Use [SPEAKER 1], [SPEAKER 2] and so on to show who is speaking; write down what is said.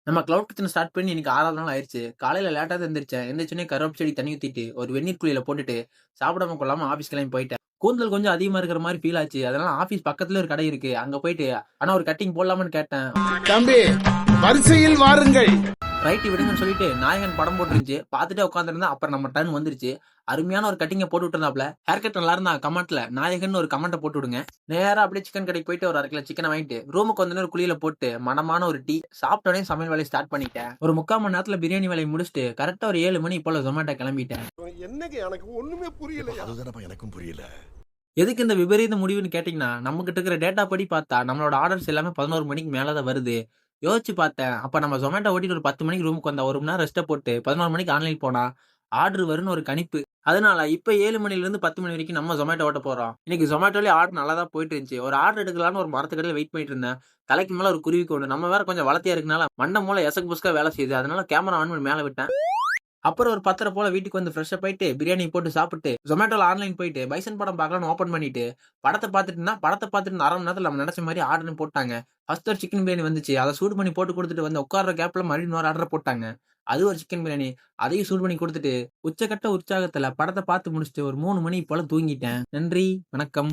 [SPEAKER 1] நம்ம cloud kitchen start பண்ணி இன்னைக்கு 6வது நாள் ஆயிருச்சு. காலையில லேட்டா தான் எந்திரிச்சேன். எந்திரிச்சோனே கருவேப்பில செடிக்கு தண்ணி ஊத்திட்டு, ஒரு வெந்நீர் குளியல போட்டுட்டு, சாப்பிடாம கொள்ளாம ஆஃபீஸ் கிளம்பி போயிட்டேன். கூந்தல் கொஞ்சம் அதிகமா இருக்கிற மாரி ஃபீல் ஆச்சு. அதனால ஆஃபீஸ் பக்கத்திலேயே ஒரு கடை இருக்கு. அங்க போயிட்டு, அண்ணா ஒரு கட்டிங் போடலாமான்னு கேட்டேன்.
[SPEAKER 2] தம்பி, வரிசையில் வாருங்கள்.
[SPEAKER 1] ரைட் விடுங்கன்னு சொல்லிட்டு நாயகன் படம் போட்டுருந்துச்சு. பார்த்துட்டே உட்காந்துருந்தேன். அப்புறம் நம்ம டர்ன் வந்துருச்சு. அருமையான ஒரு கட்டிங்க போட்டு விட்டுருந்தாப்ல. ஹேர் கட் நல்லா இருந்தா கமெண்ட்ல நாயகன் ஒரு கமெண்ட்ட போட்டு விடுங்க. நேரா அப்படியே சிக்கன் கடைக்கு போயிட்டு ஒரு 1/2 கிலோ சிக்கன வாங்கிட்டு ரூமுக்கு வந்தோனே ஒரு குளியல போட்டு மணமான ஒரு டீ சாப்பிட்ட உடனே சமையல் வேலைய ஸ்டார்ட் பண்ணிட்டேன். ஒரு 3/4 மணி நேரத்துல பிரியாணி வேலைய முடிச்சுட்டு கரெக்ட்டா ஒரு 7 மணி போல Zomato கிளம்பிட்டேன்.
[SPEAKER 2] என்னங்க எனக்கு ஒண்ணுமே புரியல. அதுதானப்பா எனக்கும் புரியல.
[SPEAKER 1] எதுக்கு இந்த விபரீத முடிவுன்னு கேட்டீங்கன்னா, நம்மகிட்ட இருக்கிற டேட்டா படி பார்த்தா நம்மளோட ஆர்டர்ஸ் எல்லாமே 11 மணிக்கு மேல தான் வருது. யோசிச்சு பார்த்தேன். அப்ப நம்ம Zomato ஓட்டிட்டு ஒரு 10 மணிக்கு ரூமுக்கு வந்தா 1 மணி நேரம் ரெஸ்ட்ட போட்டு 11 மணிக்கு ஆன்லைன் போனா, ஆர்டர் வரும்னு ஒரு கணிப்பு. அதனால இப்ப 7 மணிலிருந்து 10 மணி வரைக்கும் நம்ம Zomato ஓட்ட போறோம். இன்னைக்கு Zomatoலயே ஆர்டர் நல்லா தான் போயிட்டு இருந்துச்சு. ஒரு ஆர்டர் எடுக்கலான்னு ஒரு மரத்துக்கடியில வெயிட் பண்ணிட்டு இருந்தேன். தலைக்கு மேல ஒரு குருவி கூண்டு. நம்ம வேற கொஞ்சம் வளத்தியா இருக்கனால மண்ட மூளை எசக்கு புஸ்கா வேலை செய்யுது. அதனால கேமரா ஆன் பண்ணி மேல விட்டேன். அப்புறம் ஒரு 10:30 போல வீட்டுக்கு வந்து ஃப்ரெஷ் அப் ஆயிட்டு, பிரியாணி போட்டு சாப்பிட்டு, Zomatoல ஆன்லைன் போயிட்டு, பைசன் படம் பார்க்கலாம்னு ஓப்பன் பண்ணிட்டு, படத்த பார்த்துட்டு 1/2 மணி நேரத்துல நம்ம நெனச்ச மாரி ஆர்டரும் போட்டாங்க. ஃபர்ஸ்ட் ஒரு சிக்கன் பிரியாணி வந்துச்சு. அத சூடு பண்ணி போட்டு குடுத்துட்டு வந்து உட்கார்ற கேப்ல மறுபடியும் இன்னொரு ஆர்டர போட்டாங்க. அது ஒரு சிக்கன் பிரியாணி. அதையும் சூடு பண்ணி குடுத்துட்டு, உச்சகட்ட உற்சாகத்துல படத்த பார்த்து முடிச்சுட்டு ஒரு 3 மணி போல தூங்கிட்டேன். நன்றி, வணக்கம்.